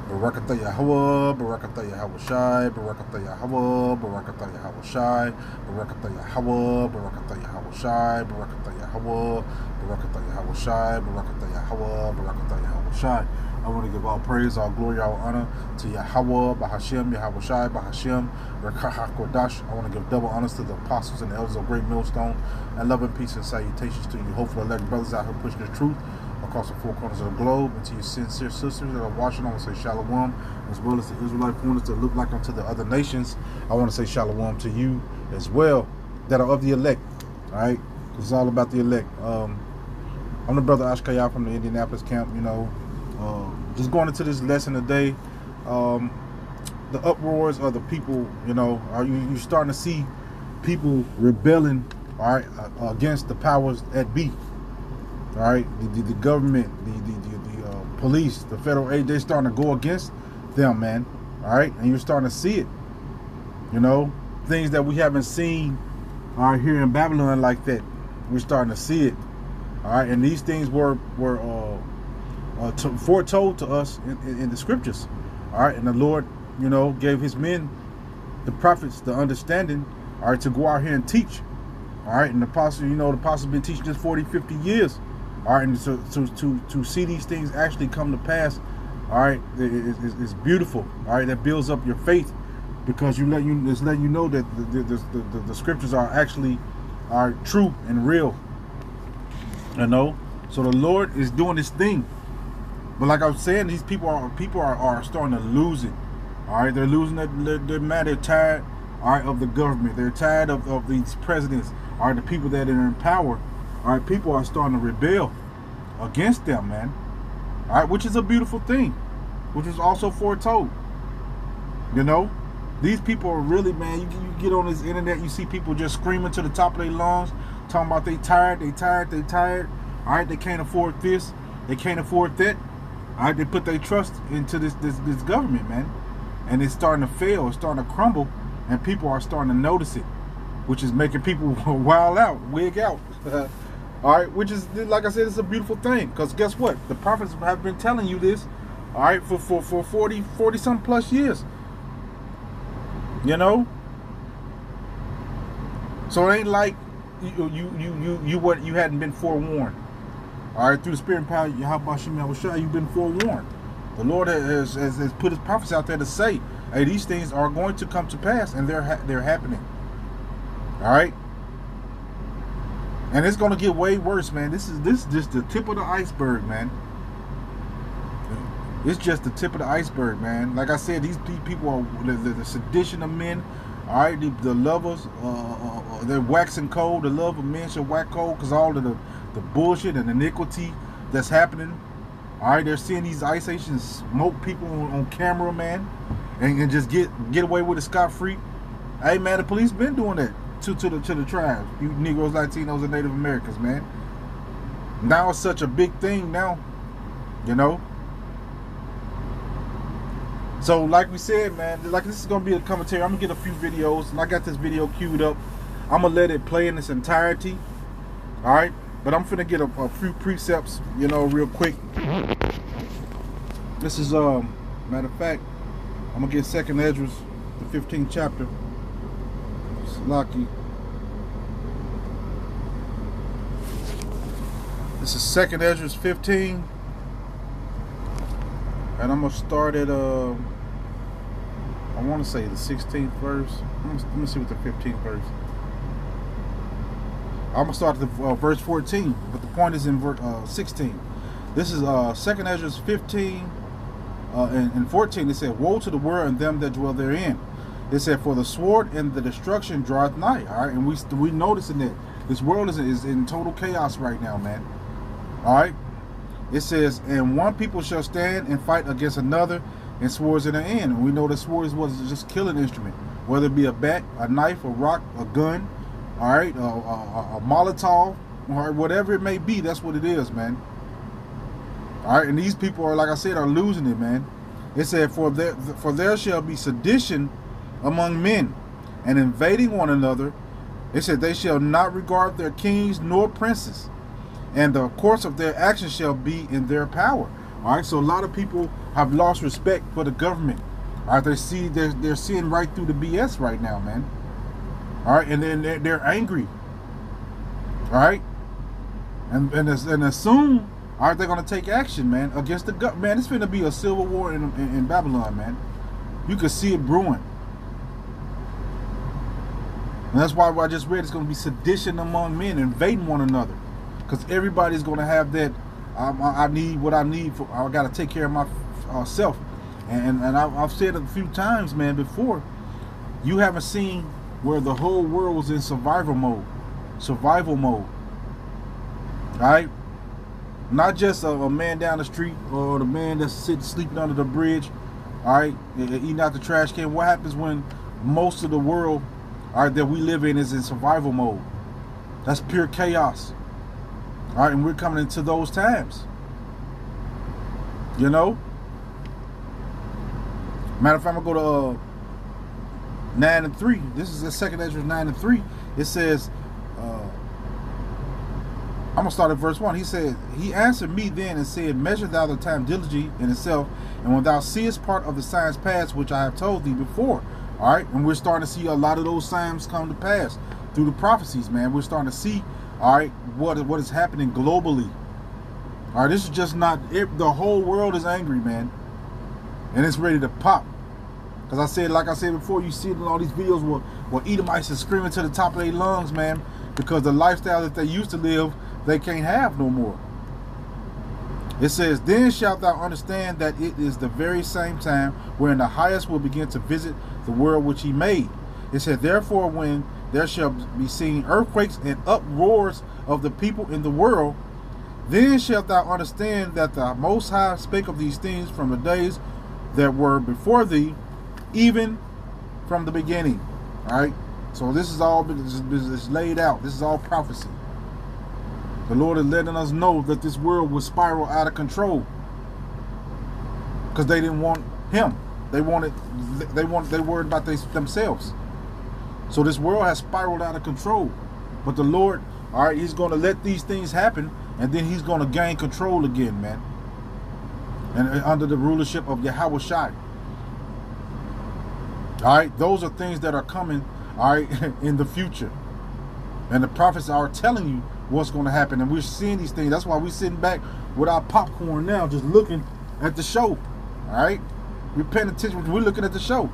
Barakatah Yahweh, Barakatah Yahweh Shai, Barakatah Yahweh, Barakatah Yahweh Shai, Barakatah Yahweh, Barakatah Yahweh Shai, Barakatah Yahweh, Barakatah Yahweh Shai, Barakatah Yahweh, Barakatah Yahweh Shai. I want to give all praise, all glory, all honor to Yahweh, Bahashem, Yahweh Shai, Bahashem, Rekah Kodash. I want to give double honors to the apostles and the elders of Great Millstone, and love and peace and salutations to you. Hopefully, elect brothers out here pushing the truth across the four corners of the globe, and to your sincere sisters that are watching, I want to say shalom, as well as the Israelite pointers that look like unto the other nations. I want to say shalom to you as well, that are of the elect. All right, it's all about the elect. I'm the brother Ashkaya from the Indianapolis camp. Just going into this lesson today. The uproars of the people. Are you starting to see people rebelling? All right, against the powers that be. All right, the government, the police, the federal aid, they're starting to go against them, man. All right, and you're starting to see it. Things that we haven't seen here in Babylon like that. We're starting to see it. All right, and these things were foretold to us in the scriptures. All right, and the Lord, gave His men, the prophets, the understanding, all right, to go out here and teach. All right, and the apostles been teaching this 40, 50 years. All right, and so to see these things actually come to pass, all right, it's beautiful. All right, that builds up your faith, because it's letting you know that the scriptures are actually true and real. So the Lord is doing this thing, but like I was saying, these people are starting to lose it. All right, they're losing it. They're mad. They're tired. All right, of the government. They're tired of these presidents. All right, the people that are in power. All right, people are starting to rebel against them, man. All right, which is a beautiful thing, which is also foretold. These people are really, man. You get on this internet, you see people just screaming to the top of their lungs, talking about they tired. All right, they can't afford this, they can't afford that. All right, they put their trust into this government, man, and it's starting to fail. It's starting to crumble, and people are starting to notice it, which is making people wild out, wig out. All right, which is, like I said, it's a beautiful thing, because guess what? The prophets have been telling you this, all right, for 40 some plus years. So it ain't like you hadn't been forewarned. All right, through the spirit and power, you've been forewarned. The Lord has put His prophets out there to say, hey, these things are going to come to pass, and they're happening. All right. And it's going to get way worse, man. This is just the tip of the iceberg, man. It's just the tip of the iceberg, man. Like I said, these people are the sedition of men. All right, the lovers, they're waxing cold. The love of men shall wax cold, because all of the bullshit and iniquity that's happening. All right, they're seeing these ice Asians smoke people on camera, man, and just get away with it scot-free. Hey, man, the police been doing that to the tribes, you Negroes, Latinos, and Native Americans, man. Now it's such a big thing now, So like we said, man, like this is gonna be a commentary. I'm gonna get a few videos, and I got this video queued up. I'm gonna let it play in its entirety. All right, but I'm finna get a few precepts, real quick. This is matter of fact, I'm gonna get 2nd Esdras, the 15th chapter. Lucky. This is 2nd Esdras 15, and I'm gonna start at I want to say the 16th verse. Let me see what the 15th verse. I'm gonna start at the verse 14, but the point is in verse 16. This is 2nd Esdras 15 and 14. It said, "Woe to the world and them that dwell therein." It said, "For the sword and the destruction draweth nigh." All right, and we noticing that this world is in total chaos right now, man. All right, it says, "And one people shall stand and fight against another, and swords in the end." And we know that swords was just killing instrument, whether it be a bat, a knife, a rock, a gun, all right, a Molotov, or whatever it may be. That's what it is, man. All right, and these people are, like I said, are losing it, man. It said, for there shall be sedition among men, and invading one another. It said, they shall not regard their kings nor princes, and the course of their actions shall be in their power. All right, so a lot of people have lost respect for the government. All right, they're seeing right through the BS right now, man. All right, and then they're angry. All right, and soon, all right, they're gonna take action, man, against the government. Man, it's finna be a civil war in Babylon, man. You can see it brewing, and that's why what I just read is gonna be sedition among men, invading one another, because everybody's gonna have that. I need what I need for. I gotta take care of myself, and I've said it a few times, man. Before, you haven't seen where the whole world was in survival mode. All right, not just a man down the street or the man that's sleeping under the bridge. All right, eating out the trash can. What happens when most of the world, all right, that we live in is in survival mode? That's pure chaos. All right, and we're coming into those times. You know. Matter of fact, I'm gonna go to 9:3. This is the second Ezra 9:3. It says, I'm gonna start at verse 1. He said, he answered me then and said, measure thou the time diligently in itself, and when thou seest part of the signs pass, which I have told thee before. All right, and we're starting to see a lot of those signs come to pass through the prophecies, man. We're starting to see, all right, what is happening globally. All right, this is just not it. The whole world is angry, man, and it's ready to pop. Because I said, like I said before, you see it in all these videos where Edomites are screaming to the top of their lungs, man, because the lifestyle that they used to live, they can't have no more. It says, then shalt thou understand that it is the very same time wherein the highest will begin to visit the world which he made. It said, therefore, when there shall be seen earthquakes and uproars of the people in the world, then shalt thou understand that the Most High spake of these things from the days that were before thee, even from the beginning. All right, so this is all it's laid out. This is all prophecy. The Lord is letting us know that this world will spiral out of control because they didn't want Him. They worried about themselves. So this world has spiraled out of control. But the Lord, all right, He's going to let these things happen, and then He's going to gain control again, man. And under the rulership of Yahweh Shai. All right, those are things that are coming, all right, in the future. And the prophets are telling you what's going to happen, and we're seeing these things. That's why we're sitting back with our popcorn now, just looking at the show. All right, we're paying attention. We're looking at the show.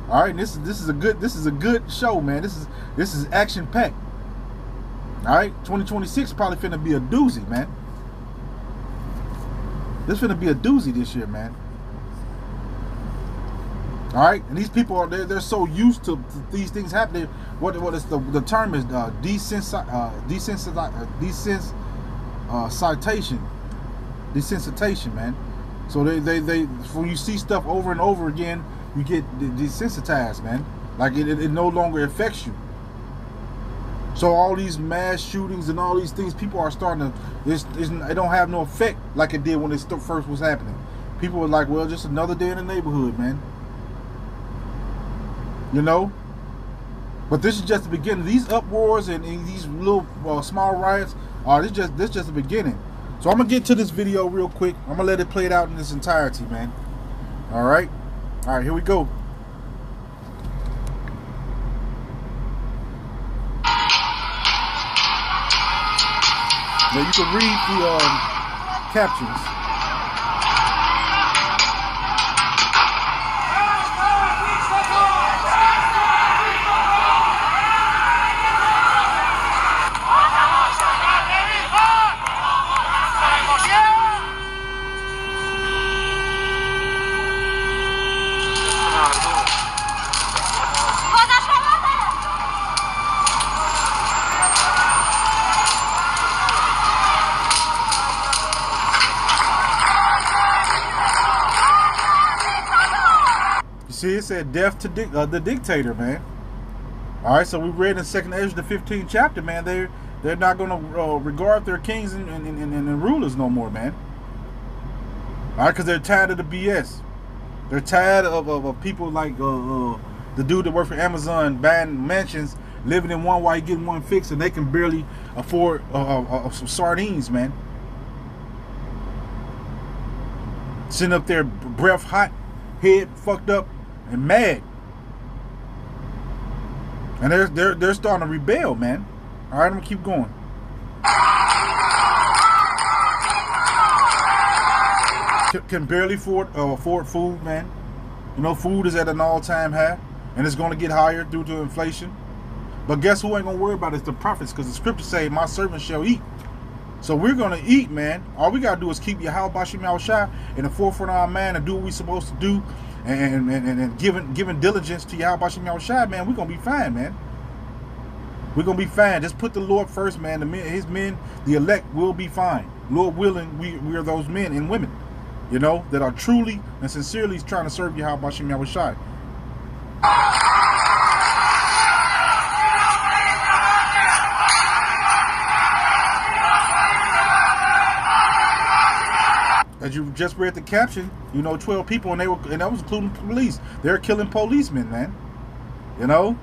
All right, and this is a good show, man. This is action packed. All right, 2026 probably finna be a doozy, man. This finna be a doozy this year, man. All right, and these people are they're so used to these things happening. What is the term is desensitization, man. So they when you see stuff over and over again, you get desensitized, man. Like it no longer affects you. So all these mass shootings and all these things, people are starting to it don't have no effect like it did when it first was happening. People were like, well, just another day in the neighborhood, man. You know, but this is just the beginning. These uproars and these little small riots are this just the beginning. So I'm gonna get to this video real quick. I'm gonna let it play it out in its entirety, man. All right, here we go. Now you can read the captions. See, it said death to the dictator, man. All right, so we read in 2nd Ezra, the 15th chapter, man. They're not going to regard their kings and rulers no more, man. All right, because they're tired of the BS. They're tired of people like the dude that worked for Amazon buying mansions, living in one while he getting one fixed, and they can barely afford some sardines, man. Sitting up there, breath hot, head fucked up, and mad. And they're starting to rebel, man. All right, I'm gonna keep going. Can barely afford food, man. You know, food is at an all-time high, and it's gonna get higher due to inflation. But guess who ain't gonna worry about it? It's the prophets, because the scriptures say, "My servants shall eat." So we're gonna eat, man. All we gotta do is keep Yahweh Bashim Yahushai in the forefront of our mind and do what we're supposed to do, and giving diligence to Yahweh Bashim Yahushai, man. We're gonna be fine, man. We're gonna be fine. Just put the Lord first, man. His men, the elect, will be fine. Lord willing, we are those men and women, you know, that are truly and sincerely trying to serve Yahweh Bashim Yahushai. As you just read the caption, you know, 12 people, and that was including police. They're killing policemen, man. You know.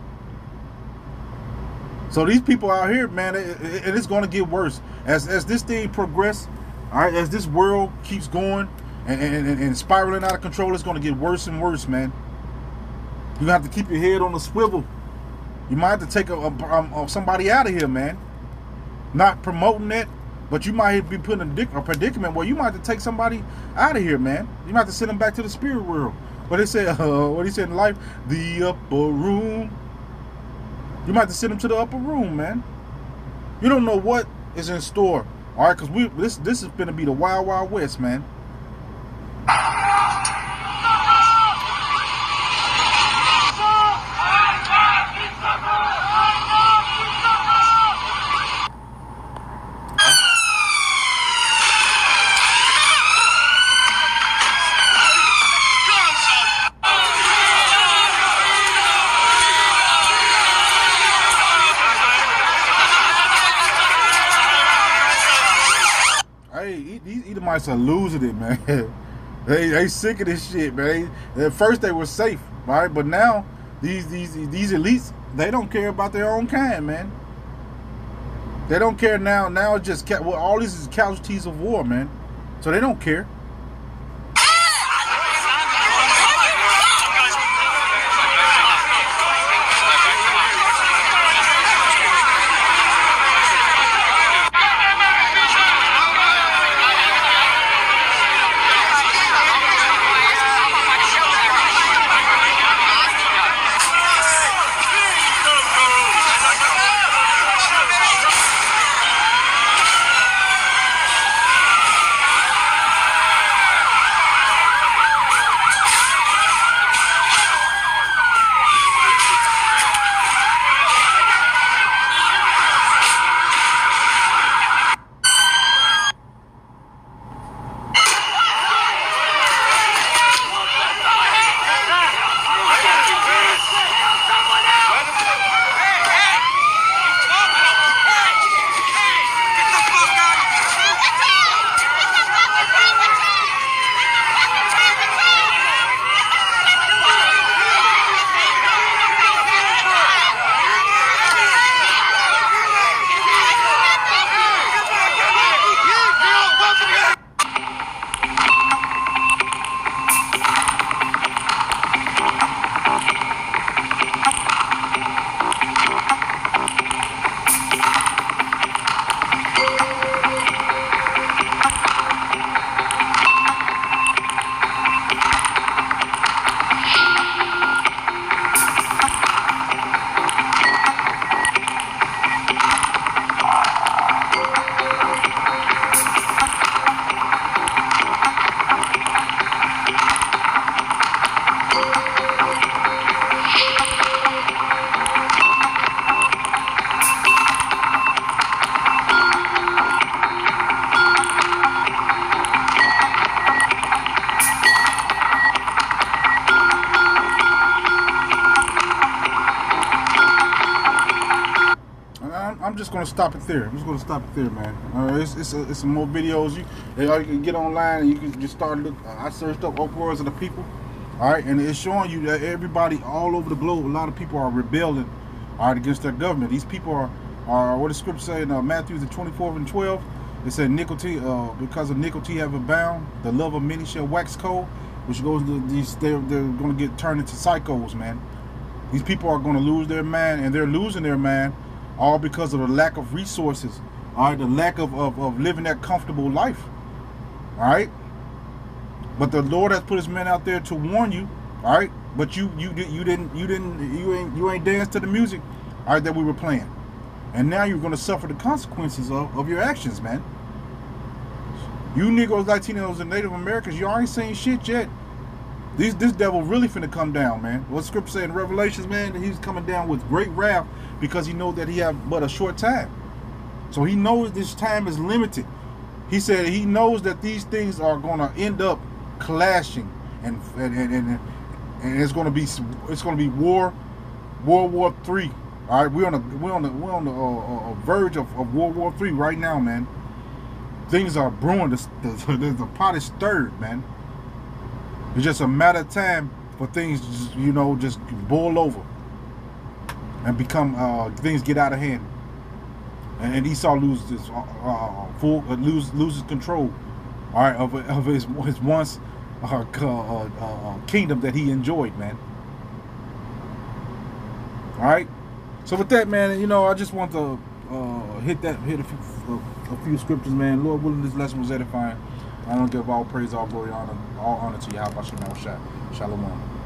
So these people out here, man, and it's going to get worse as this thing progresses. All right, as this world keeps going and spiraling out of control, it's going to get worse and worse, man. You have to keep your head on the swivel. You might have to take somebody out of here, man. Not promoting that. But you might be put in a predicament where you might have to take somebody out of here, man. You might have to send them back to the spirit world. What they say, what he said in life, the upper room. You might have to send them to the upper room, man. You don't know what is in store, all right? Because this is going to be the Wild Wild West, man. These Edomites are losing it, man. they sick of this shit, man. At first they were safe, right? But now these elites, they don't care about their own kind, man. They don't care now. Now it's just all these is casualties of war, man. So they don't care. I'm just gonna stop it there. I'm just gonna stop it there, man. It's some more videos. You can get online and you can just start look. I searched up Uproars of the people. All right, and it's showing you that everybody all over the globe, a lot of people are rebelling, all right, against their government. These people are what the scripture say in Matthew the 24th and 12. It said nicotine, because of nicotine have abound, the love of many shall wax cold, which goes to these. They're going to get turned into psychos, man. These people are going to lose their mind, and they're losing their mind, all because of the lack of resources. All right, the lack of living that comfortable life. All right, but the Lord has put His man out there to warn you. All right, but you ain't danced to the music, all right, that we were playing. And now you're going to suffer the consequences of your actions, man. You Negroes, Latinos, and Native Americans, y'all ain't saying shit yet. This devil really finna come down, man. What Scripture say in Revelations, man, that he's coming down with great wrath because he knows that he have but a short time. So he knows this time is limited. He said he knows that these things are going to end up clashing, and it's going to be World War III. All right, we're on the verge of World War III right now, man. Things are brewing. The pot is stirred, man. It's just a matter of time for things, just boil over and become things get out of hand, and Esau loses loses control, all right, of his once kingdom that he enjoyed, man. All right. So with that, man, I just want to hit a few scriptures, man. Lord willing, this lesson was edifying. I don't give all praise, all glory, all honor to Yahweh Shem. Shalom.